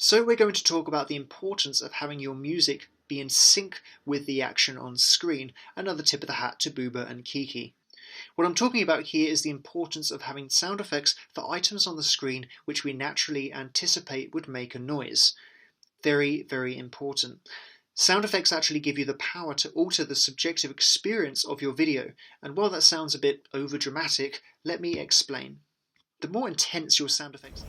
So we're going to talk about the importance of having your music be in sync with the action on screen. Another tip of the hat to Booba and Kiki. What I'm talking about here is the importance of having sound effects for items on the screen which we naturally anticipate would make a noise. Very, very important. Sound effects actually give you the power to alter the subjective experience of your video, and while that sounds a bit overdramatic, let me explain. The more intense your sound effects